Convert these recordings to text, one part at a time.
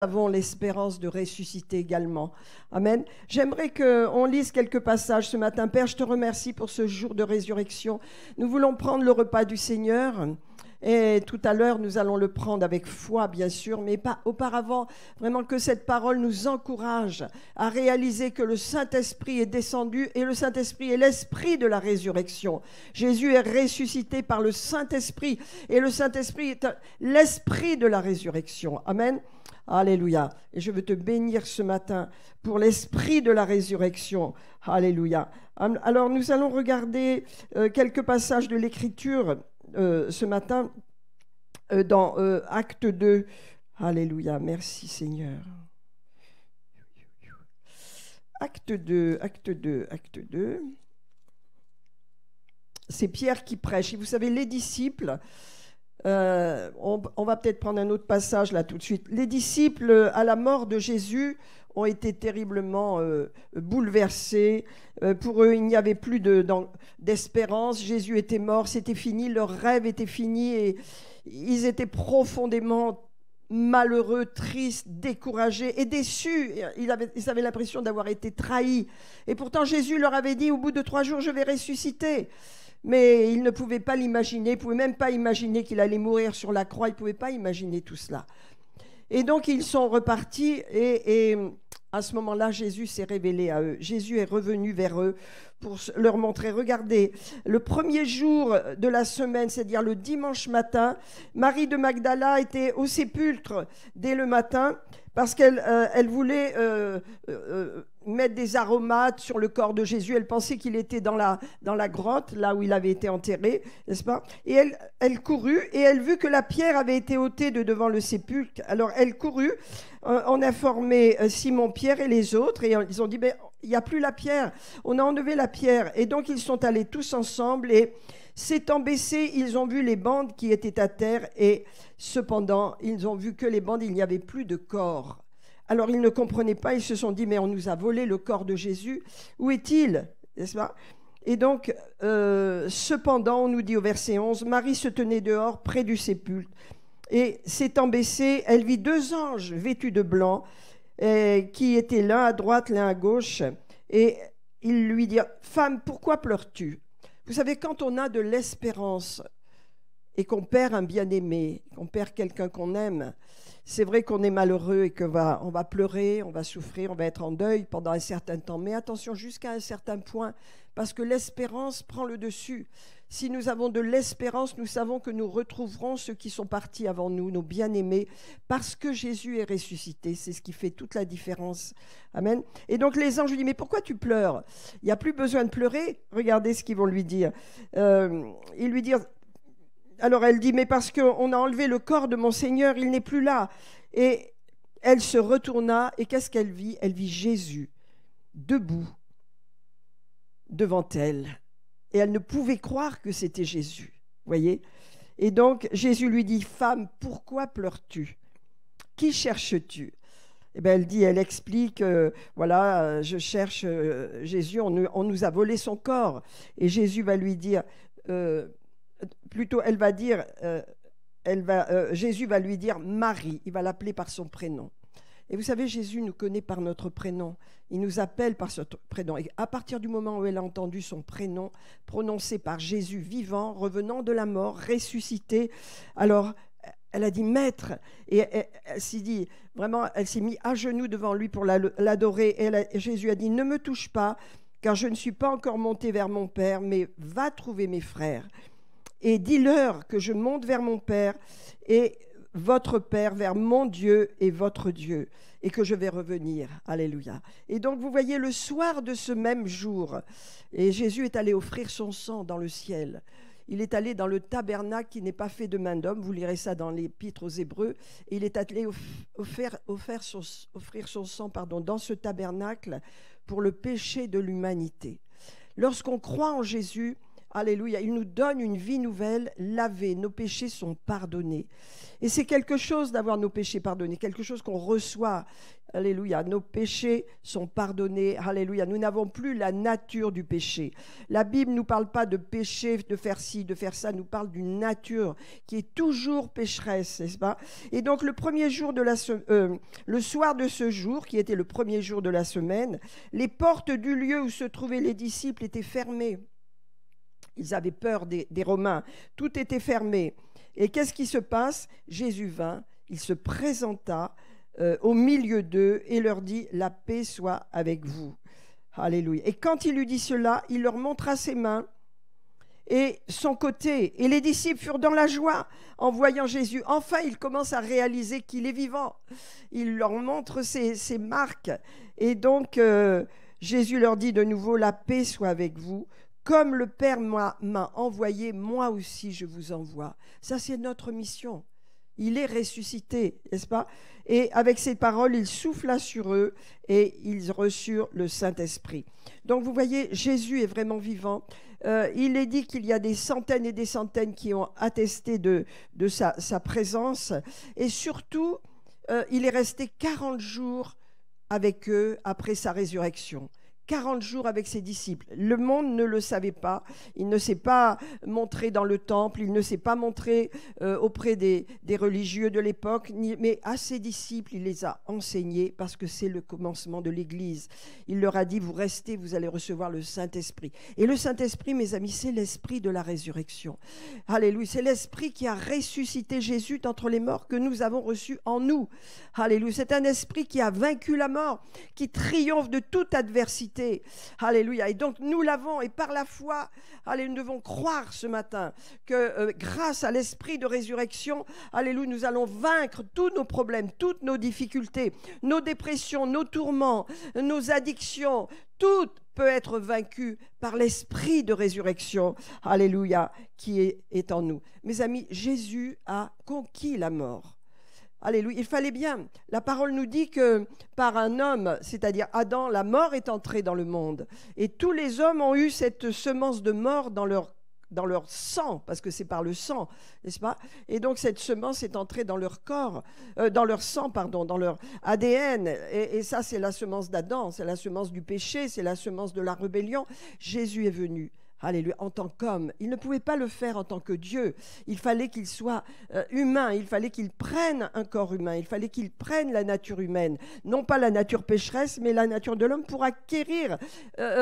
avons l'espérance de ressusciter également. Amen. J'aimerais qu'on lise quelques passages ce matin. Père, je te remercie pour ce jour de résurrection. Nous voulons prendre le repas du Seigneur. Et tout à l'heure, nous allons le prendre avec foi, bien sûr, mais pas auparavant, vraiment que cette parole nous encourage à réaliser que le Saint-Esprit est descendu et le Saint-Esprit est l'Esprit de la résurrection. Jésus est ressuscité par le Saint-Esprit et le Saint-Esprit est l'Esprit de la résurrection. Amen. Alléluia. Et je veux te bénir ce matin pour l'Esprit de la résurrection. Alléluia. Alors, nous allons regarder quelques passages de l'Écriture ce matin dans Acte 2. Alléluia, merci Seigneur. Acte 2. C'est Pierre qui prêche. Et vous savez, les disciples, on va peut-être prendre un autre passage là tout de suite. Les disciples, à la mort de Jésus, ont été terriblement bouleversés. Pour eux, il n'y avait plus d'espérance. Jésus était mort, c'était fini, leur rêve était fini et ils étaient profondément malheureux, tristes, découragés et déçus. Ils avaient l'impression d'avoir été trahis. Et pourtant, Jésus leur avait dit, au bout de 3 jours, je vais ressusciter. Mais ils ne pouvaient pas l'imaginer, ils ne pouvaient même pas imaginer qu'il allait mourir sur la croix, ils ne pouvaient pas imaginer tout cela. Et donc, ils sont repartis et à ce moment-là, Jésus s'est révélé à eux. Jésus est revenu vers eux pour leur montrer, regardez, le premier jour de la semaine, c'est-à-dire le dimanche matin, Marie de Magdala était au sépulcre dès le matin parce qu'elle voulait mettre des aromates sur le corps de Jésus. Elle pensait qu'il était dans la grotte, là où il avait été enterré, n'est-ce pas? Et elle courut et elle vit que la pierre avait été ôtée de devant le sépulcre. Alors elle courut, on a informé Simon-Pierre et les autres et ils ont dit, ben, il n'y a plus la pierre, on a enlevé la pierre. Et donc ils sont allés tous ensemble et s'étant baissés, ils ont vu les bandes qui étaient à terre et cependant, ils ont vu que les bandes, il n'y avait plus de corps. Alors ils ne comprenaient pas, ils se sont dit, mais on nous a volé le corps de Jésus, où est-il? N'est-ce pas? Et donc, cependant, on nous dit au verset 11, Marie se tenait dehors près du sépulcre et s'étant baissée, elle vit 2 anges vêtus de blanc qui étaient l'un à droite, l'un à gauche et ils lui dirent, femme, pourquoi pleures-tu? Vous savez, quand on a de l'espérance et qu'on perd un bien-aimé, qu'on perd quelqu'un qu'on aime, c'est vrai qu'on est malheureux et qu'on va pleurer, on va souffrir, on va être en deuil pendant un certain temps. Mais attention, jusqu'à un certain point, parce que l'espérance prend le dessus. Si nous avons de l'espérance, nous savons que nous retrouverons ceux qui sont partis avant nous, nos bien-aimés, parce que Jésus est ressuscité. C'est ce qui fait toute la différence. Amen. Et donc les anges lui disent, mais pourquoi tu pleures? Il n'y a plus besoin de pleurer. Regardez ce qu'ils vont lui dire. Ils lui disent, alors elle dit, mais parce qu'on a enlevé le corps de mon Seigneur, il n'est plus là. Et elle se retourna, et qu'est-ce qu'elle vit? Elle vit Jésus, debout, devant elle. Et elle ne pouvait croire que c'était Jésus, voyez? Et donc Jésus lui dit, femme, pourquoi pleures-tu? Qui cherches-tu? Eh bien, elle explique, voilà, je cherche Jésus, on nous a volé son corps. Et Jésus va lui dire... plutôt, elle va dire, Jésus va lui dire Marie, il va l'appeler par son prénom. Et vous savez, Jésus nous connaît par notre prénom, il nous appelle par ce prénom. Et à partir du moment où elle a entendu son prénom prononcé par Jésus vivant, revenant de la mort, ressuscité, alors elle a dit Maître, et elle s'est dit, vraiment, elle s'est mise à genoux devant lui pour l'adorer. Et Jésus a dit, ne me touche pas, car je ne suis pas encore monté vers mon Père, mais va trouver mes frères. Et dis-leur que je monte vers mon Père et votre Père, vers mon Dieu et votre Dieu, et que je vais revenir. Alléluia. Et donc, vous voyez, le soir de ce même jour, et Jésus est allé offrir son sang dans le ciel. Il est allé dans le tabernacle qui n'est pas fait de main d'homme. Vous lirez ça dans l'Épître aux Hébreux. Et il est allé offrir son sang dans ce tabernacle pour le péché de l'humanité. Lorsqu'on croit en Jésus, Alléluia. Il nous donne une vie nouvelle, lavée. Nos péchés sont pardonnés. Et c'est quelque chose d'avoir nos péchés pardonnés, quelque chose qu'on reçoit. Alléluia. Nos péchés sont pardonnés. Alléluia. Nous n'avons plus la nature du péché. La Bible ne nous parle pas de péché, de faire ci, de faire ça. Elle nous parle d'une nature qui est toujours pécheresse, n'est-ce pas? Et donc, le soir de ce jour, qui était le premier jour de la semaine, les portes du lieu où se trouvaient les disciples étaient fermées. Ils avaient peur des Romains. Tout était fermé. Et qu'est-ce qui se passe? Jésus vint, il se présenta au milieu d'eux et leur dit « La paix soit avec vous ». Alléluia. Et quand il eut dit cela, il leur montra ses mains et son côté. Et les disciples furent dans la joie en voyant Jésus. Enfin, ils commencent à réaliser qu'il est vivant. Il leur montre ses marques. Et donc, Jésus leur dit de nouveau « La paix soit avec vous ». Comme le Père m'a envoyé, moi aussi je vous envoie. Ça, c'est notre mission. Il est ressuscité, n'est-ce pas? Et avec ces paroles, il souffla sur eux et ils reçurent le Saint-Esprit. Donc, vous voyez, Jésus est vraiment vivant. Il est dit qu'il y a des centaines et des centaines qui ont attesté de sa présence. Et surtout, il est resté 40 jours avec eux après sa résurrection. 40 jours avec ses disciples. Le monde ne le savait pas. Il ne s'est pas montré dans le temple, il ne s'est pas montré auprès des religieux de l'époque, mais à ses disciples, il les a enseignés parce que c'est le commencement de l'Église. Il leur a dit, vous restez, vous allez recevoir le Saint-Esprit. Et le Saint-Esprit, mes amis, c'est l'esprit de la résurrection. Alléluia, c'est l'esprit qui a ressuscité Jésus d'entre les morts que nous avons reçu en nous. Alléluia, c'est un esprit qui a vaincu la mort, qui triomphe de toute adversité. Alléluia. Et donc nous l'avons et par la foi, allez, nous devons croire ce matin que grâce à l'esprit de résurrection, alléluia, nous allons vaincre tous nos problèmes, toutes nos difficultés, nos dépressions, nos tourments, nos addictions, tout peut être vaincu par l'esprit de résurrection, alléluia, qui est en nous. Mes amis, Jésus a conquis la mort. Alléluia, il fallait bien. La parole nous dit que par un homme, c'est-à-dire Adam, la mort est entrée dans le monde. Et tous les hommes ont eu cette semence de mort dans leur sang, parce que c'est par le sang, n'est-ce pas? Et donc cette semence est entrée dans leur corps, dans leur sang, pardon, dans leur ADN. Et ça, c'est la semence d'Adam, c'est la semence du péché, c'est la semence de la rébellion. Jésus est venu. Alléluia, en tant qu'homme. Il ne pouvait pas le faire en tant que Dieu. Il fallait qu'il soit humain, il fallait qu'il prenne un corps humain, il fallait qu'il prenne la nature humaine. Non pas la nature pécheresse, mais la nature de l'homme pour acquérir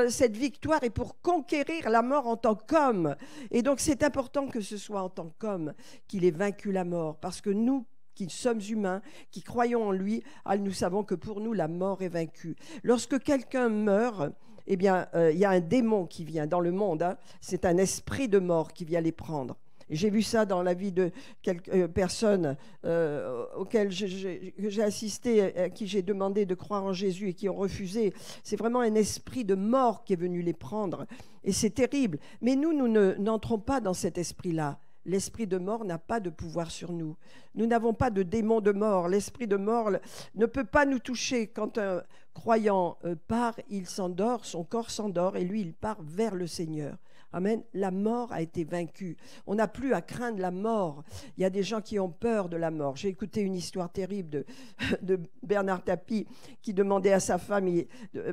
cette victoire et pour conquérir la mort en tant qu'homme. Et donc c'est important que ce soit en tant qu'homme qu'il ait vaincu la mort, parce que nous, qui sommes humains, qui croyons en lui, nous savons que pour nous, la mort est vaincue. Lorsque quelqu'un meurt, eh bien, il y a un démon qui vient dans le monde. Hein. C'est un esprit de mort qui vient les prendre. J'ai vu ça dans la vie de quelques personnes auxquelles j'ai assisté, à qui j'ai demandé de croire en Jésus et qui ont refusé. C'est vraiment un esprit de mort qui est venu les prendre. Et c'est terrible. Mais nous n'entrons pas dans cet esprit-là. L'esprit de mort n'a pas de pouvoir sur nous. Nous n'avons pas de démon de mort. L'esprit de mort ne peut pas nous toucher. Quand un croyant part, il s'endort, son corps s'endort et lui, il part vers le Seigneur. Amen. La mort a été vaincue. On n'a plus à craindre la mort. Il y a des gens qui ont peur de la mort. J'ai écouté une histoire terrible de Bernard Tapie qui demandait à sa femme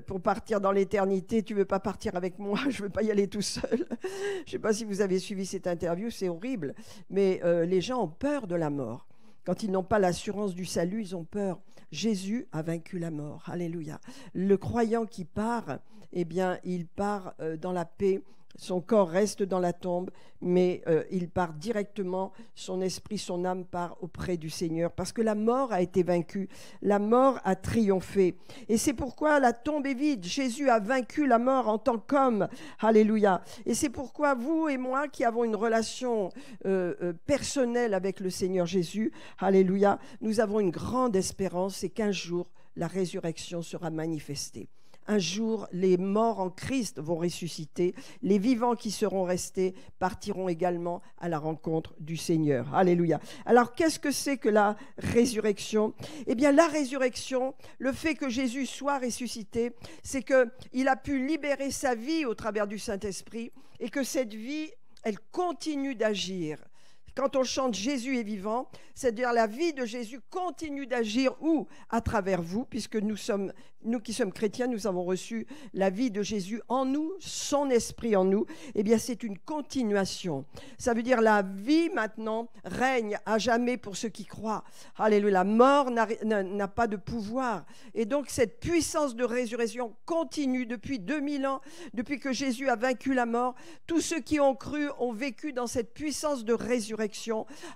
pour partir dans l'éternité, tu ne veux pas partir avec moi, je ne veux pas y aller tout seul. Je ne sais pas si vous avez suivi cette interview, c'est horrible. Mais les gens ont peur de la mort. Quand ils n'ont pas l'assurance du salut, ils ont peur. Jésus a vaincu la mort. Alléluia. Le croyant qui part, eh bien, il part dans la paix. Son corps reste dans la tombe, mais il part directement, son esprit, son âme part auprès du Seigneur, parce que la mort a été vaincue, la mort a triomphé. Et c'est pourquoi la tombe est vide. Jésus a vaincu la mort en tant qu'homme. Alléluia. Et c'est pourquoi vous et moi qui avons une relation personnelle avec le Seigneur Jésus, alléluia, nous avons une grande espérance, c'est qu'un jour, la résurrection sera manifestée. un jour, les morts en Christ vont ressusciter. Les vivants qui seront restés partiront également à la rencontre du Seigneur. Alléluia. Alors, qu'est-ce que c'est que la résurrection? Eh bien, la résurrection, le fait que Jésus soit ressuscité, c'est qu'il a pu libérer sa vie au travers du Saint-Esprit et que cette vie, elle continue d'agir. Quand on chante Jésus est vivant, c'est-à-dire la vie de Jésus continue d'agir où? À travers vous, puisque nous qui sommes chrétiens, nous avons reçu la vie de Jésus en nous, son esprit en nous. Eh bien, c'est une continuation. Ça veut dire la vie maintenant règne à jamais pour ceux qui croient. Alléluia. La mort n'a pas de pouvoir. Et donc, cette puissance de résurrection continue depuis 2000 ans, depuis que Jésus a vaincu la mort. Tous ceux qui ont cru ont vécu dans cette puissance de résurrection.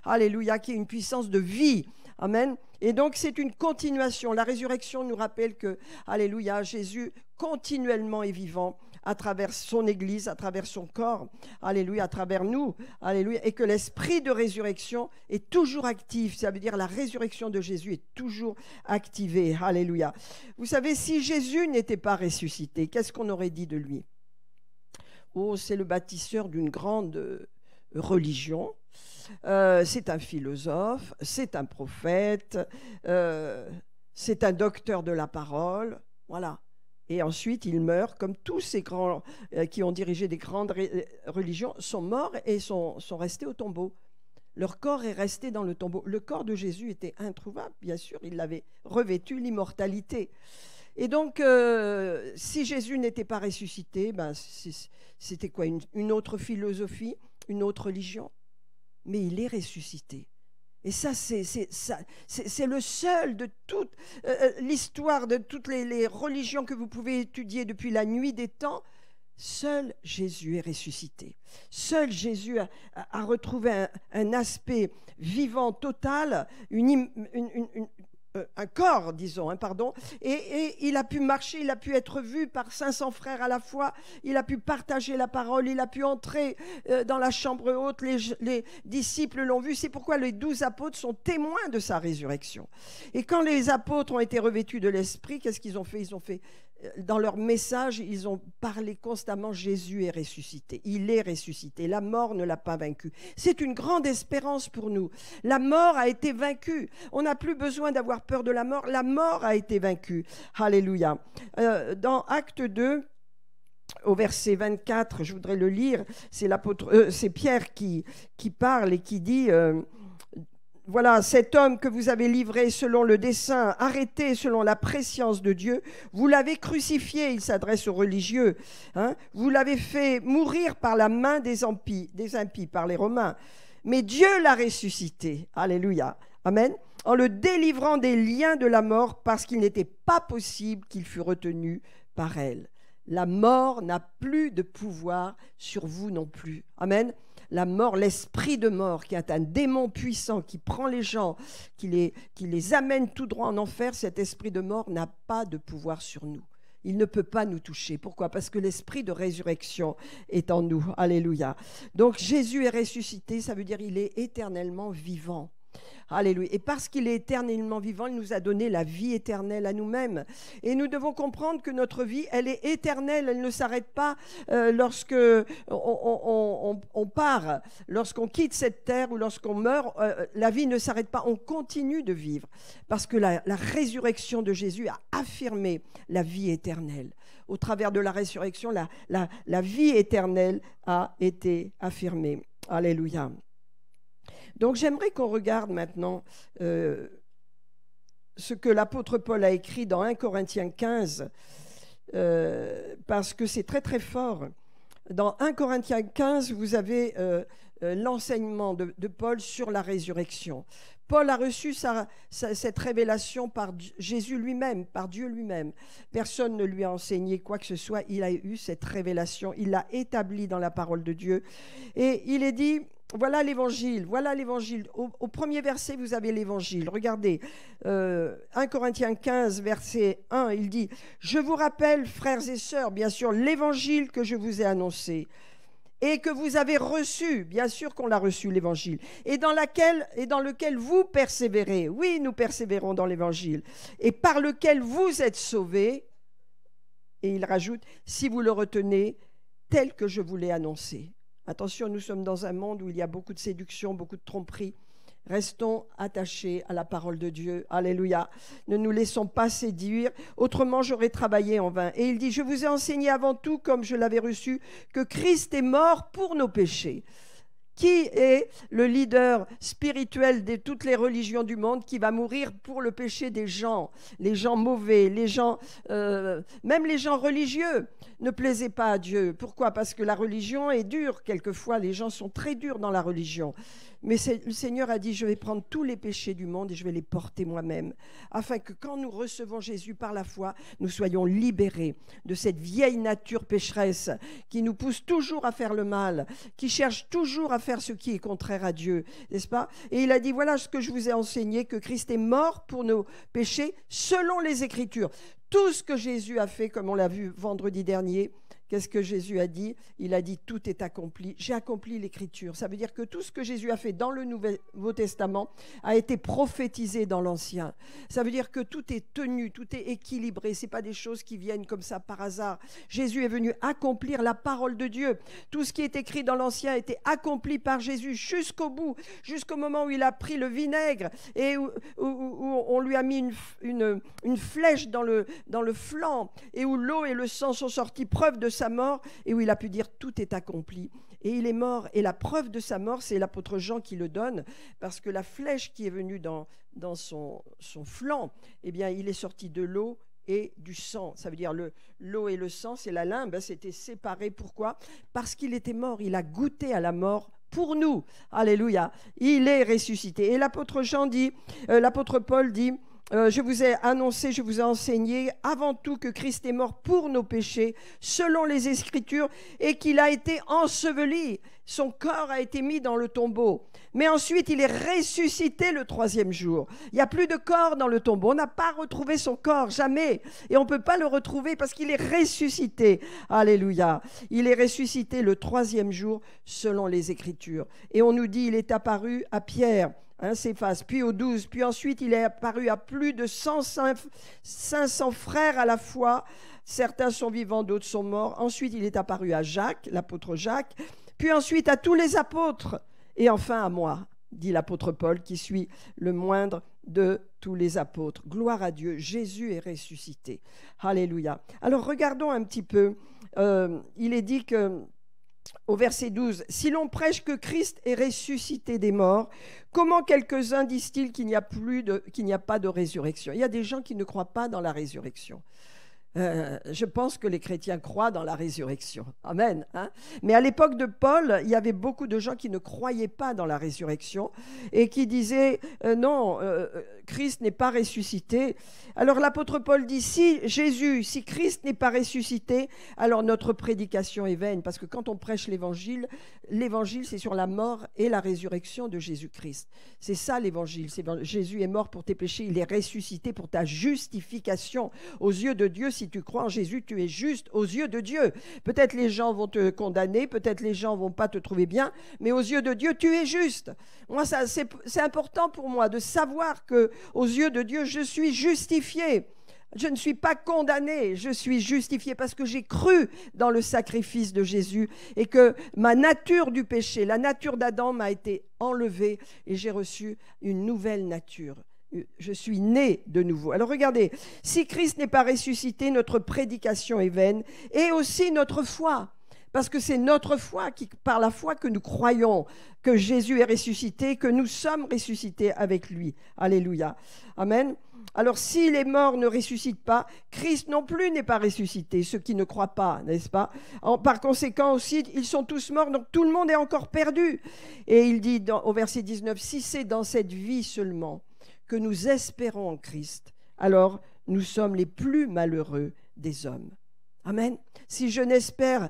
Alléluia, qui est une puissance de vie. Amen. Et donc, c'est une continuation. La résurrection nous rappelle que, alléluia, Jésus continuellement est vivant à travers son Église, à travers son corps, alléluia, à travers nous, alléluia, et que l'esprit de résurrection est toujours actif. Ça veut dire la résurrection de Jésus est toujours activée. Alléluia. Vous savez, si Jésus n'était pas ressuscité, qu'est-ce qu'on aurait dit de lui? Oh, c'est le bâtisseur d'une grande religion. C'est un philosophe, c'est un prophète, c'est un docteur de la parole, voilà. Et ensuite, il meurt, comme tous ces grands qui ont dirigé des grandes religions, sont morts et sont restés au tombeau. Leur corps est resté dans le tombeau. Le corps de Jésus était introuvable, bien sûr, il l'avait revêtu l'immortalité. Et donc, si Jésus n'était pas ressuscité, ben, c'était quoi? Une autre philosophie, une autre religion? Mais il est ressuscité. Et ça, c'est le seul de toute l'histoire, de toutes les religions que vous pouvez étudier depuis la nuit des temps. Seul Jésus est ressuscité. Seul Jésus a retrouvé un aspect vivant total, un corps, disons, pardon, et il a pu marcher, il a pu être vu par 500 frères à la fois, il a pu partager la parole, il a pu entrer dans la chambre haute, les disciples l'ont vu. C'est pourquoi les 12 apôtres sont témoins de sa résurrection. Et quand les apôtres ont été revêtus de l'Esprit, qu'est-ce qu'ils ont fait? Ils ont fait, dans leur message, ils ont parlé constamment, Jésus est ressuscité, il est ressuscité, la mort ne l'a pas vaincu. C'est une grande espérance pour nous. La mort a été vaincue, on n'a plus besoin d'avoir peur de la mort a été vaincue. Alléluia. Dans Acte 2, au verset 24, je voudrais le lire, c'est Pierre qui parle et qui dit... Voilà, cet homme que vous avez livré selon le dessein, arrêté selon la prescience de Dieu, vous l'avez crucifié, il s'adresse aux religieux, vous l'avez fait mourir par la main des impies, par les Romains. Mais Dieu l'a ressuscité, alléluia, amen, en le délivrant des liens de la mort parce qu'il n'était pas possible qu'il fût retenu par elle. La mort n'a plus de pouvoir sur vous non plus, amen. La mort, l'esprit de mort, qui est un démon puissant, qui prend les gens, qui les amène tout droit en enfer, cet esprit de mort n'a pas de pouvoir sur nous. Il ne peut pas nous toucher. Pourquoi? Parce que l'esprit de résurrection est en nous. Alléluia. Donc Jésus est ressuscité, ça veut dire qu'il est éternellement vivant. Alléluia. Et parce qu'il est éternellement vivant, il nous a donné la vie éternelle à nous-mêmes. Et nous devons comprendre que notre vie, elle est éternelle. Elle ne s'arrête pas lorsque on part, lorsqu'on quitte cette terre ou lorsqu'on meurt. La vie ne s'arrête pas. On continue de vivre parce que la résurrection de Jésus a affirmé la vie éternelle. Au travers de la résurrection, la vie éternelle a été affirmée. Alléluia. Donc j'aimerais qu'on regarde maintenant ce que l'apôtre Paul a écrit dans 1 Corinthiens 15, parce que c'est très très fort. Dans 1 Corinthiens 15, vous avez l'enseignement de Paul sur la résurrection. Paul a reçu cette révélation par Jésus lui-même, par Dieu lui-même. Personne ne lui a enseigné quoi que ce soit. Il a eu cette révélation. Il l'a établie dans la parole de Dieu. Et il est dit... Voilà l'évangile, voilà l'évangile. Au premier verset, vous avez l'évangile. Regardez, 1 Corinthiens 15, verset 1, il dit « Je vous rappelle, frères et sœurs, bien sûr, l'évangile que je vous ai annoncé et que vous avez reçu, bien sûr qu'on l'a reçu, l'évangile, et dans lequel vous persévérez. Oui, nous persévérons dans l'évangile, et par lequel vous êtes sauvés. Et il rajoute, si vous le retenez tel que je vous l'ai annoncé. Attention, nous sommes dans un monde où il y a beaucoup de séduction, beaucoup de tromperie. Restons attachés à la parole de Dieu. Alléluia. Ne nous laissons pas séduire. Autrement, j'aurais travaillé en vain. Et il dit, je vous ai enseigné avant tout, comme je l'avais reçu, que Christ est mort pour nos péchés. Qui est le leader spirituel de toutes les religions du monde qui va mourir pour le péché des gens, les gens mauvais, les gens, même les gens religieux ne plaisaient pas à Dieu. Pourquoi? Parce que la religion est dure. Quelquefois, les gens sont très durs dans la religion. Mais le Seigneur a dit, je vais prendre tous les péchés du monde et je vais les porter moi-même, afin que quand nous recevons Jésus par la foi, nous soyons libérés de cette vieille nature pécheresse qui nous pousse toujours à faire le mal, qui cherche toujours à faire ce qui est contraire à Dieu, n'est-ce pas? Et il a dit, voilà ce que je vous ai enseigné, que Christ est mort pour nos péchés selon les Écritures. Tout ce que Jésus a fait, comme on l'a vu vendredi dernier, qu'est-ce que Jésus a dit? Il a dit, tout est accompli. J'ai accompli l'Écriture. Ça veut dire que tout ce que Jésus a fait dans le Nouveau Testament a été prophétisé dans l'Ancien. Ça veut dire que tout est tenu, tout est équilibré. Ce n'est pas des choses qui viennent comme ça par hasard. Jésus est venu accomplir la parole de Dieu. Tout ce qui est écrit dans l'Ancien a été accompli par Jésus jusqu'au bout, jusqu'au moment où il a pris le vinaigre et où on lui a mis une flèche dans le flanc et où l'eau et le sang sont sortis, preuve de sa mort, et où il a pu dire tout est accompli. Et il est mort, et la preuve de sa mort, c'est l'apôtre Jean qui le donne, parce que la flèche qui est venue dans son flanc, eh bien il est sorti de l'eau et du sang. Ça veut dire l'eau et le sang, c'est la limbe, c'était séparé. Pourquoi? Parce qu'il était mort, il a goûté à la mort pour nous. Alléluia. Il est ressuscité. Et l'apôtre Paul dit, je vous ai annoncé, je vous ai enseigné avant tout que Christ est mort pour nos péchés, selon les Écritures, et qu'il a été enseveli. Son corps a été mis dans le tombeau. Mais ensuite, il est ressuscité le 3e jour. Il n'y a plus de corps dans le tombeau. On n'a pas retrouvé son corps, jamais. Et on ne peut pas le retrouver parce qu'il est ressuscité. Alléluia. Il est ressuscité le 3e jour, selon les Écritures. Et on nous dit, il est apparu à Pierre, Céphas, puis aux 12, puis ensuite il est apparu à plus de 500 frères à la fois. Certains sont vivants, d'autres sont morts. Ensuite il est apparu à Jacques, l'apôtre Jacques, puis ensuite à tous les apôtres, et enfin à moi, dit l'apôtre Paul, qui suis le moindre de tous les apôtres. Gloire à Dieu, Jésus est ressuscité. Alléluia. Alors regardons un petit peu, il est dit que au verset 12, « Si l'on prêche que Christ est ressuscité des morts, comment quelques-uns disent-ils qu'il n'y a pas de résurrection ?» Il y a des gens qui ne croient pas dans la résurrection. Je pense que les chrétiens croient dans la résurrection. Amen. Mais à l'époque de Paul, il y avait beaucoup de gens qui ne croyaient pas dans la résurrection et qui disaient non, Christ n'est pas ressuscité. Alors l'apôtre Paul dit, si Christ n'est pas ressuscité, alors notre prédication est vaine. Parce que quand on prêche l'évangile c'est sur la mort et la résurrection de Jésus-Christ. C'est ça l'évangile. Jésus est mort pour tes péchés, il est ressuscité pour ta justification aux yeux de Dieu. Si tu crois en Jésus, tu es juste aux yeux de Dieu. Peut-être les gens vont te condamner, peut-être les gens vont pas te trouver bien, mais aux yeux de Dieu, tu es juste. Moi, c'est important pour moi de savoir que aux yeux de Dieu, je suis justifié. Je ne suis pas condamné, je suis justifié parce que j'ai cru dans le sacrifice de Jésus et que ma nature du péché, la nature d'Adam m'a été enlevée et j'ai reçu une nouvelle nature. Je suis né de nouveau. Alors regardez, si Christ n'est pas ressuscité, notre prédication est vaine et aussi notre foi. Parce que c'est notre foi, par la foi que nous croyons que Jésus est ressuscité, que nous sommes ressuscités avec lui. Alléluia. Amen. Alors si les morts ne ressuscitent pas, Christ non plus n'est pas ressuscité, ceux qui ne croient pas, n'est-ce pas? Par conséquent aussi, ils sont tous morts, donc tout le monde est encore perdu. Et il dit au verset 19, si c'est dans cette vie seulement que nous espérons en Christ, alors nous sommes les plus malheureux des hommes. Amen. Si je n'espère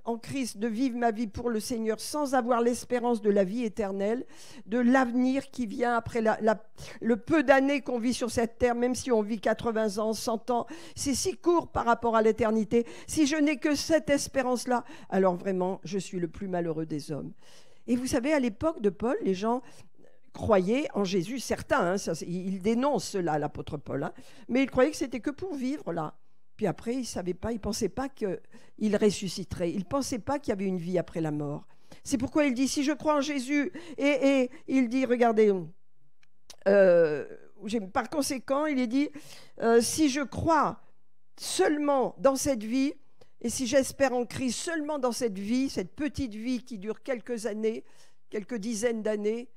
en Christ de vivre ma vie pour le Seigneur sans avoir l'espérance de la vie éternelle, de l'avenir qui vient après le peu d'années qu'on vit sur cette terre, même si on vit 80 ans, 100 ans, c'est si court par rapport à l'éternité. Si je n'ai que cette espérance-là, alors vraiment, je suis le plus malheureux des hommes. Et vous savez, à l'époque de Paul, les gens croyaient en Jésus, certains, il dénonce cela, l'apôtre Paul, mais ils croyaient que c'était que pour vivre là. Puis après, il ne savait pas, il ne pensait pas qu'il ressusciterait. Il ne pensait pas qu'il y avait une vie après la mort. C'est pourquoi il dit, si je crois en Jésus, et il dit, regardez, par conséquent, il est dit, si je crois seulement dans cette vie, et si j'espère en Christ seulement dans cette vie, cette petite vie qui dure quelques années, quelques dizaines d'années,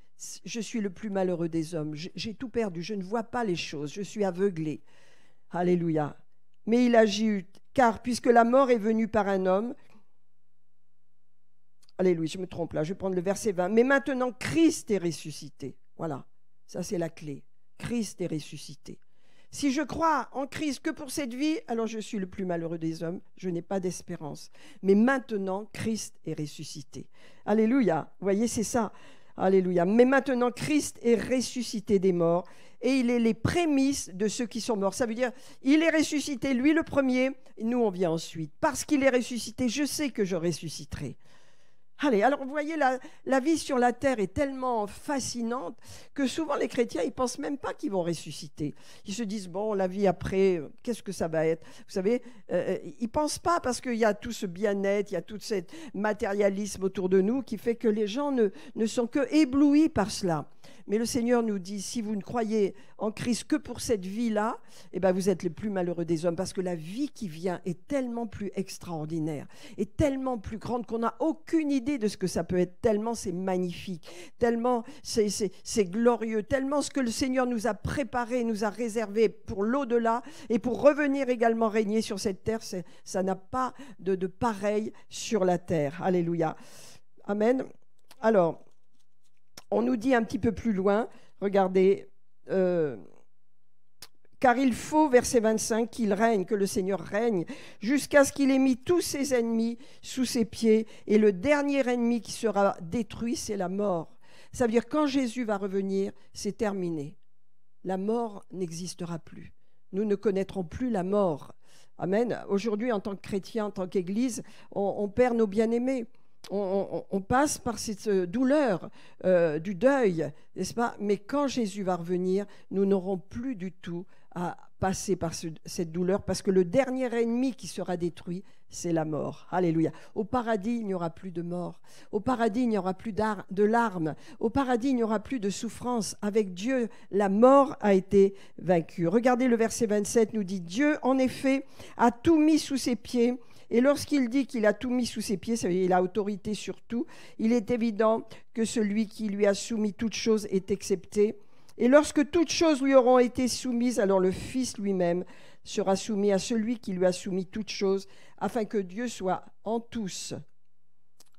je suis le plus malheureux des hommes. J'ai tout perdu, je ne vois pas les choses, je suis aveuglé. Alléluia. Mais il agit, car puisque la mort est venue par un homme, alléluia, je me trompe là, je vais prendre le verset 20, mais maintenant Christ est ressuscité. Voilà, ça c'est la clé. Christ est ressuscité. Si je crois en Christ que pour cette vie, alors je suis le plus malheureux des hommes, je n'ai pas d'espérance. Mais maintenant, Christ est ressuscité. Alléluia, vous voyez, c'est ça. Alléluia. Mais maintenant, Christ est ressuscité des morts et il est les prémices de ceux qui sont morts. Ça veut dire, il est ressuscité, lui le premier, et nous on vient ensuite. Parce qu'il est ressuscité, je sais que je ressusciterai. Allez, alors vous voyez, la vie sur la terre est tellement fascinante que souvent les chrétiens, ils ne pensent même pas qu'ils vont ressusciter. Ils se disent, bon, la vie après, qu'est-ce que ça va être? Vous savez, ils ne pensent pas parce qu'il y a tout ce bien-être, il y a tout ce matérialisme autour de nous qui fait que les gens ne sont que éblouis par cela. Mais le Seigneur nous dit, si vous ne croyez en Christ que pour cette vie-là, eh ben vous êtes les plus malheureux des hommes parce que la vie qui vient est tellement plus extraordinaire, est tellement plus grande qu'on n'a aucune idée de ce que ça peut être, tellement c'est magnifique, tellement c'est glorieux, tellement ce que le Seigneur nous a préparé, nous a réservé pour l'au-delà et pour revenir également régner sur cette terre, ça n'a pas de pareil sur la terre. Alléluia. Amen. Alors, on nous dit un petit peu plus loin, regardez, car il faut, verset 25, qu'il règne, que le Seigneur règne, jusqu'à ce qu'il ait mis tous ses ennemis sous ses pieds, et le dernier ennemi qui sera détruit, c'est la mort. Ça veut dire quand Jésus va revenir, c'est terminé. La mort n'existera plus. Nous ne connaîtrons plus la mort. Amen. Aujourd'hui, en tant que chrétien, en tant qu'Église, on perd nos bien-aimés. On passe par cette douleur du deuil, n'est-ce pas? Mais quand Jésus va revenir, nous n'aurons plus du tout à passer par cette douleur parce que le dernier ennemi qui sera détruit, c'est la mort. Alléluia. Au paradis, il n'y aura plus de mort. Au paradis, il n'y aura plus de larmes. Au paradis, il n'y aura plus de souffrance. Avec Dieu, la mort a été vaincue. Regardez le verset 27, nous dit, Dieu, en effet, a tout mis sous ses pieds. Et lorsqu'il dit qu'il a tout mis sous ses pieds, ça veut dire qu'il a autorité sur tout, il est évident que celui qui lui a soumis toutes choses est excepté. Et lorsque toutes choses lui auront été soumises, alors le Fils lui-même sera soumis à celui qui lui a soumis toutes choses, afin que Dieu soit en tous.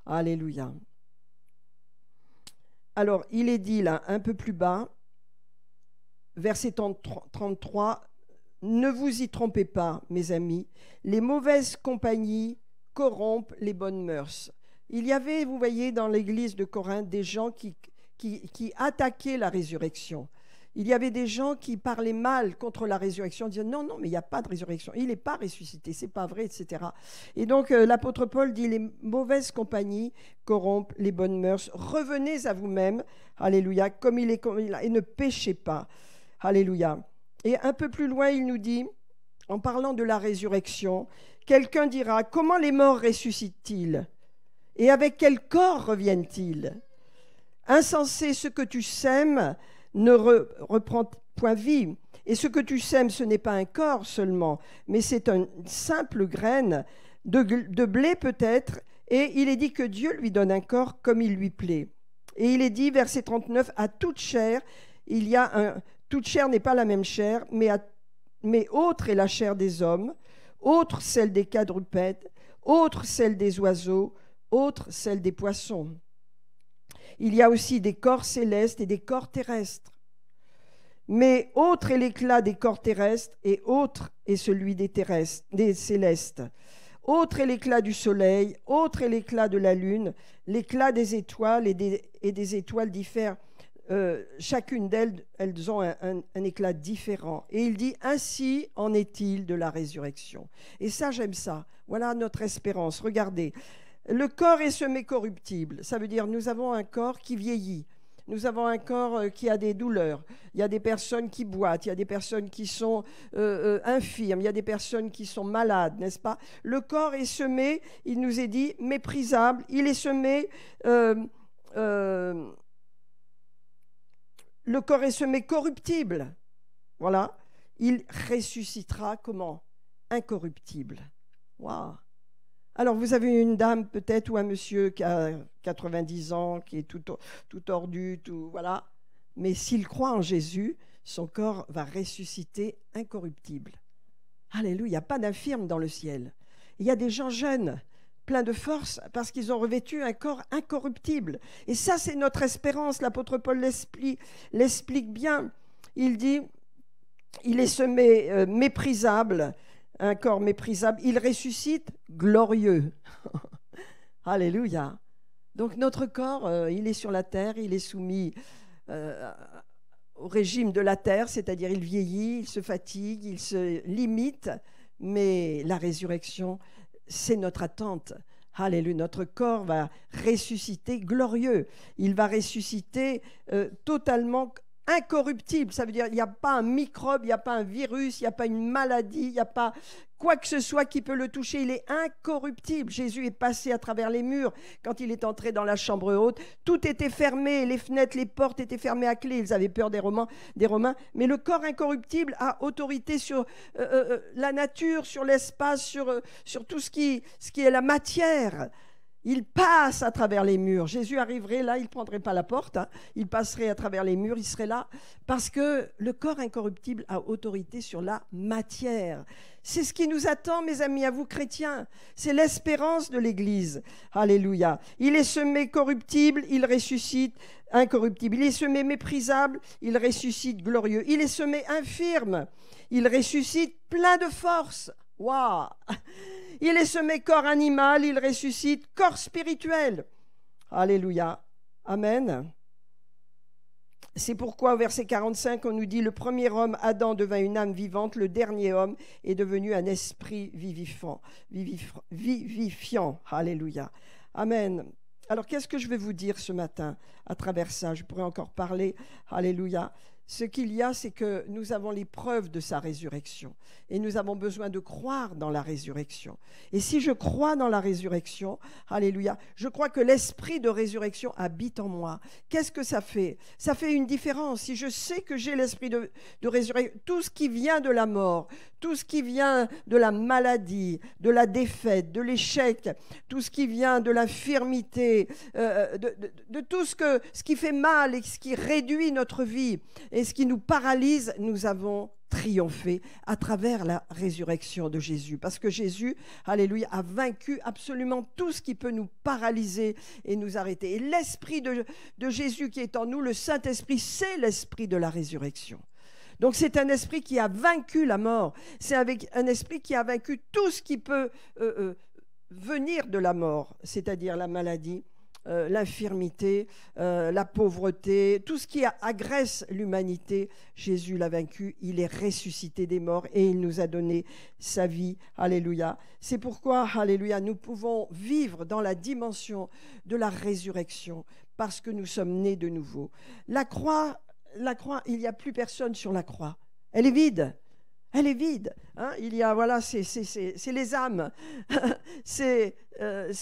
Alléluia. Alors, il est dit là, un peu plus bas, verset 33, « Ne vous y trompez pas, mes amis, les mauvaises compagnies corrompent les bonnes mœurs. » Il y avait, vous voyez, dans l'église de Corinthe, des gens qui attaquaient la résurrection. Il y avait des gens qui parlaient mal contre la résurrection, disaient non, mais il n'y a pas de résurrection, il n'est pas ressuscité, c'est pas vrai, etc. Et donc l'apôtre Paul dit les mauvaises compagnies corrompent les bonnes mœurs. Revenez à vous-même, alléluia, comme il est, et ne péchez pas, alléluia. Et un peu plus loin, il nous dit, en parlant de la résurrection, quelqu'un dira, comment les morts ressuscitent-ils? Et avec quel corps reviennent-ils? Insensé, ce que tu sèmes ne reprend point vie. Et ce que tu sèmes, ce n'est pas un corps seulement, mais c'est une simple graine de blé peut-être. Et il est dit que Dieu lui donne un corps comme il lui plaît. Et il est dit, verset 39, à toute chair, toute chair n'est pas la même chair, mais autre est la chair des hommes, autre celle des quadrupèdes, autre celle des oiseaux, autre celle des poissons. Il y a aussi des corps célestes et des corps terrestres. Mais autre est l'éclat des corps terrestres et autre est celui des célestes. Autre est l'éclat du soleil, autre est l'éclat de la lune, l'éclat des étoiles et des étoiles diffèrent. Chacune d'elles, elles ont un éclat différent. Et il dit, ainsi en est-il de la résurrection. Et ça, j'aime ça. Voilà notre espérance. Regardez. Le corps est semé corruptible. Ça veut dire nous avons un corps qui vieillit. nous avons un corps qui a des douleurs. Il y a des personnes qui boitent, il y a des personnes qui sont infirmes, il y a des personnes qui sont malades, n'est-ce pas? Le corps est semé, il nous est dit, méprisable. Il est semé... le corps est semé corruptible. Voilà. Il ressuscitera comment? Incorruptible. Waouh! Alors, vous avez une dame peut-être ou un monsieur qui a 90 ans, qui est tout tordu, tout, voilà. Mais s'il croit en Jésus, son corps va ressusciter incorruptible. Alléluia, il n'y a pas d'infirme dans le ciel. Il y a des gens jeunes, pleins de force, parce qu'ils ont revêtu un corps incorruptible. Et ça, c'est notre espérance. L'apôtre Paul l'explique bien. Il dit, il est semé méprisable, un corps méprisable, il ressuscite glorieux. Alléluia. Donc notre corps, il est sur la terre, il est soumis au régime de la terre, c'est-à-dire il vieillit, il se fatigue, il se limite, mais la résurrection, c'est notre attente. Alléluia, notre corps va ressusciter glorieux. Il va ressusciter totalement incorruptible. Ça veut dire qu'il n'y a pas un microbe, il n'y a pas un virus, il n'y a pas une maladie, il n'y a pas quoi que ce soit qui peut le toucher. Il est incorruptible. Jésus est passé à travers les murs quand il est entré dans la chambre haute. Tout était fermé, les fenêtres, les portes étaient fermées à clé. Ils avaient peur des Romains. Mais le corps incorruptible a autorité sur la nature, sur l'espace, sur tout ce qui est la matière. Il passe à travers les murs. Jésus arriverait là, il ne prendrait pas la porte, hein. Il passerait à travers les murs, il serait là, parce que le corps incorruptible a autorité sur la matière. C'est ce qui nous attend, mes amis, à vous chrétiens. C'est l'espérance de l'Église. Alléluia. Il est semé corruptible, il ressuscite incorruptible. Il est semé méprisable, il ressuscite glorieux. Il est semé infirme, il ressuscite plein de force. Waouh! Il est semé corps animal, il ressuscite corps spirituel. Alléluia. Amen. C'est pourquoi au verset 45, on nous dit, le premier homme, Adam, devint une âme vivante, le dernier homme est devenu un esprit vivifiant. Alléluia. Amen. Alors, qu'est-ce que je vais vous dire ce matin à travers ça? Je pourrais encore parler. Alléluia. Ce qu'il y a, c'est que nous avons les preuves de sa résurrection et nous avons besoin de croire dans la résurrection. Et si je crois dans la résurrection, alléluia, je crois que l'esprit de résurrection habite en moi. Qu'est-ce que ça fait? Ça fait une différence. Si je sais que j'ai l'esprit de résurrection, tout ce qui vient de la mort, tout ce qui vient de la maladie, de la défaite, de l'échec, tout ce qui vient de l'infirmité, de tout ce qui fait mal et ce qui réduit notre vie, et ce qui nous paralyse, nous avons triomphé à travers la résurrection de Jésus. Parce que Jésus, alléluia, a vaincu absolument tout ce qui peut nous paralyser et nous arrêter. Et l'esprit de Jésus qui est en nous, le Saint-Esprit, c'est l'esprit de la résurrection. Donc c'est un esprit qui a vaincu la mort. C'est un esprit qui a vaincu tout ce qui peut venir de la mort, c'est-à-dire la maladie, l'infirmité, la pauvreté, tout ce qui agresse l'humanité. Jésus l'a vaincu, il est ressuscité des morts et il nous a donné sa vie. Alléluia. C'est pourquoi, alléluia, nous pouvons vivre dans la dimension de la résurrection parce que nous sommes nés de nouveau. La croix, il n'y a plus personne sur la croix. Elle est vide. Elle est vide. Hein? Il y a, voilà, c'est les âmes. c'est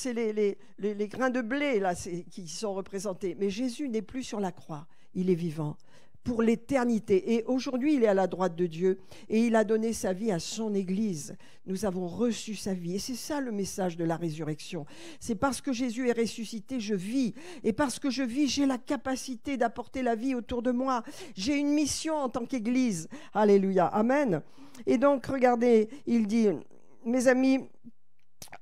les grains de blé là, qui sont représentés. Mais Jésus n'est plus sur la croix. Il est vivant pour l'éternité. Et aujourd'hui, il est à la droite de Dieu et il a donné sa vie à son Église. Nous avons reçu sa vie. Et c'est ça le message de la résurrection. C'est parce que Jésus est ressuscité, je vis. Et parce que je vis, j'ai la capacité d'apporter la vie autour de moi. J'ai une mission en tant qu'Église. Alléluia. Amen. Et donc, regardez, il dit, mes amis,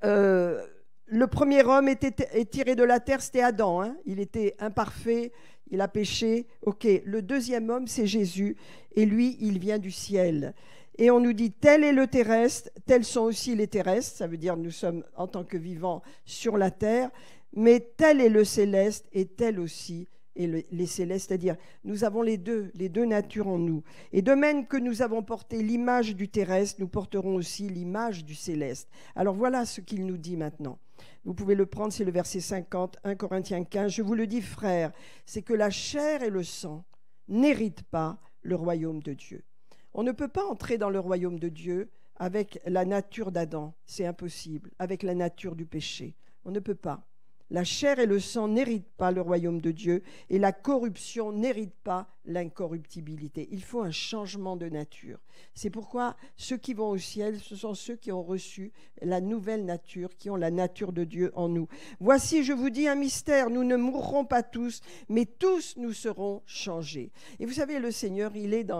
le premier homme est tiré de la terre, c'était Adam. Hein? Il était imparfait, il a péché. Ok, le deuxième homme, c'est Jésus. Et lui, il vient du ciel. Et on nous dit, tel est le terrestre, tels sont aussi les terrestres. Ça veut dire nous sommes en tant que vivants sur la terre. Mais tel est le céleste et tel aussi et les célestes, c'est-à-dire nous avons les deux natures en nous. Et de même que nous avons porté l'image du terrestre, nous porterons aussi l'image du céleste. Alors voilà ce qu'il nous dit maintenant. Vous pouvez le prendre, c'est le verset 50, 1 Corinthiens 15. Je vous le dis, frères, c'est que la chair et le sang n'héritent pas le royaume de Dieu. On ne peut pas entrer dans le royaume de Dieu avec la nature d'Adam, c'est impossible, avec la nature du péché. On ne peut pas. La chair et le sang n'héritent pas le royaume de Dieu et la corruption n'hérite pas l'incorruptibilité. Il faut un changement de nature. C'est pourquoi ceux qui vont au ciel, ce sont ceux qui ont reçu la nouvelle nature, qui ont la nature de Dieu en nous. Voici, je vous dis un mystère, nous ne mourrons pas tous, mais tous nous serons changés. Et vous savez, le Seigneur, il est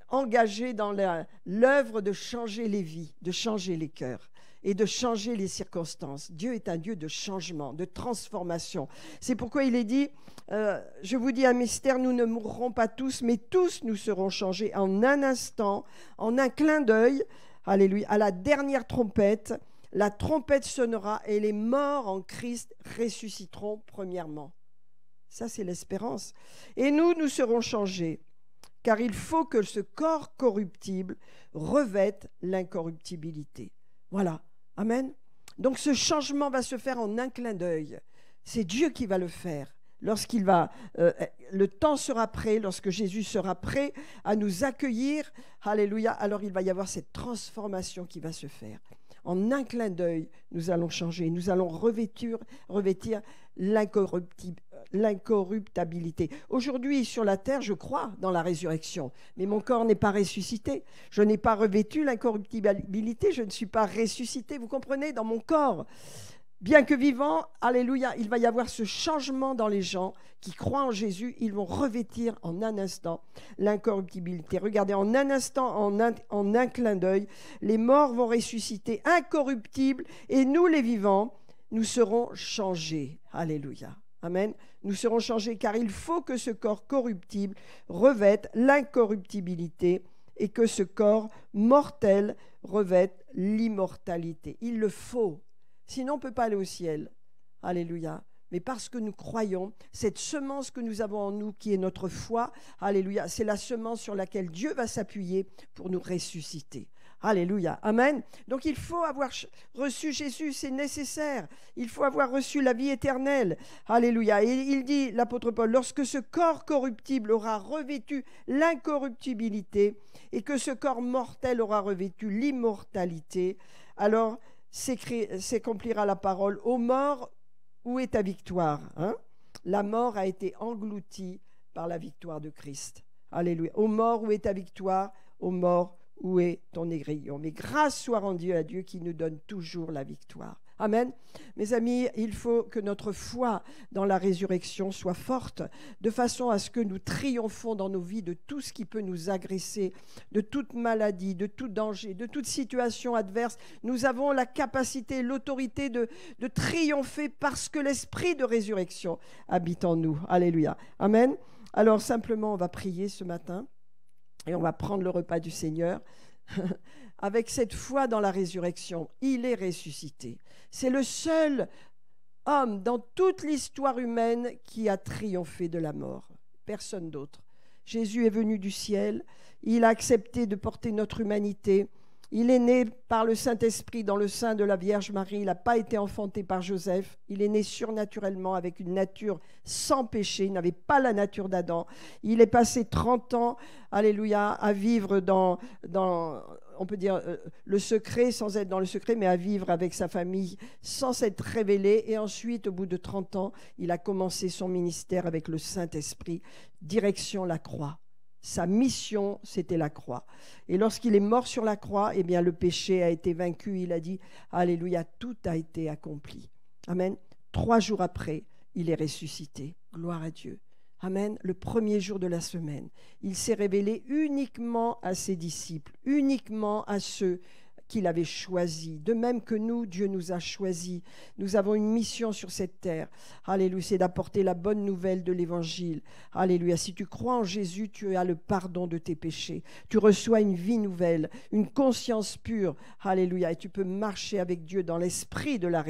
engagé dans l'œuvre de changer les vies, de changer les cœurs et de changer les circonstances. Dieu est un Dieu de changement, de transformation. C'est pourquoi il est dit, je vous dis un mystère, nous ne mourrons pas tous, mais tous nous serons changés en un instant, en un clin d'œil, alléluia, à la dernière trompette. La trompette sonnera et les morts en Christ ressusciteront premièrement. Ça, c'est l'espérance. Et nous serons changés, car il faut que ce corps corruptible revête l'incorruptibilité. Voilà. Amen. Donc ce changement va se faire en un clin d'œil. C'est Dieu qui va le faire. Lorsqu'il va, le temps sera prêt, lorsque Jésus sera prêt à nous accueillir, alléluia, alors il va y avoir cette transformation qui va se faire. En un clin d'œil, nous allons changer, nous allons revêtir l'incorruptibilité. Aujourd'hui, sur la terre, je crois dans la résurrection, mais mon corps n'est pas ressuscité. Je n'ai pas revêtu l'incorruptibilité, je ne suis pas ressuscité, vous comprenez, dans mon corps. Bien que vivant, alléluia, il va y avoir ce changement dans les gens qui croient en Jésus, ils vont revêtir en un instant l'incorruptibilité. Regardez, en un instant, en un clin d'œil, les morts vont ressusciter incorruptibles et nous, les vivants, nous serons changés. Alléluia. Amen. Nous serons changés car il faut que ce corps corruptible revête l'incorruptibilité et que ce corps mortel revête l'immortalité. Il le faut. Sinon, on ne peut pas aller au ciel. Alléluia. Mais parce que nous croyons, cette semence que nous avons en nous, qui est notre foi, alléluia, c'est la semence sur laquelle Dieu va s'appuyer pour nous ressusciter. Alléluia. Amen. Donc il faut avoir reçu Jésus, c'est nécessaire. Il faut avoir reçu la vie éternelle. Alléluia. Et il dit, l'apôtre Paul, lorsque ce corps corruptible aura revêtu l'incorruptibilité et que ce corps mortel aura revêtu l'immortalité, alors s'accomplira la parole. Ô mort, où est ta victoire, hein? La mort a été engloutie par la victoire de Christ. Alléluia. Ô mort, où est ta victoire? Ô mort, où est ton aiguillon? Mais grâce soit rendue à Dieu qui nous donne toujours la victoire. Amen. Mes amis, il faut que notre foi dans la résurrection soit forte, de façon à ce que nous triomphons dans nos vies de tout ce qui peut nous agresser, de toute maladie, de tout danger, de toute situation adverse. Nous avons la capacité, l'autorité de triompher parce que l'esprit de résurrection habite en nous. Alléluia. Amen. Alors simplement, on va prier ce matin et on va prendre le repas du Seigneur. Avec cette foi dans la résurrection, il est ressuscité. C'est le seul homme dans toute l'histoire humaine qui a triomphé de la mort. Personne d'autre. Jésus est venu du ciel, il a accepté de porter notre humanité. Il est né par le Saint-Esprit dans le sein de la Vierge Marie. Il n'a pas été enfanté par Joseph. Il est né surnaturellement avec une nature sans péché. Il n'avait pas la nature d'Adam. Il est passé 30 ans, alléluia, à vivre dans on peut dire, le secret, sans être dans le secret, mais à vivre avec sa famille, sans s'être révélé. Et ensuite, au bout de 30 ans, il a commencé son ministère avec le Saint-Esprit, direction la croix. Sa mission, c'était la croix. Et lorsqu'il est mort sur la croix, eh bien, le péché a été vaincu. Il a dit, alléluia, tout a été accompli. Amen. 3 jours après, il est ressuscité. Gloire à Dieu. Amen. Le premier jour de la semaine, il s'est révélé uniquement à ses disciples, uniquement à ceux qu'il avait choisis. De même que nous, Dieu nous a choisis. Nous avons une mission sur cette terre. Alléluia, c'est d'apporter la bonne nouvelle de l'Évangile. Alléluia, si tu crois en Jésus, tu as le pardon de tes péchés. Tu reçois une vie nouvelle, une conscience pure. Alléluia, et tu peux marcher avec Dieu dans l'esprit de la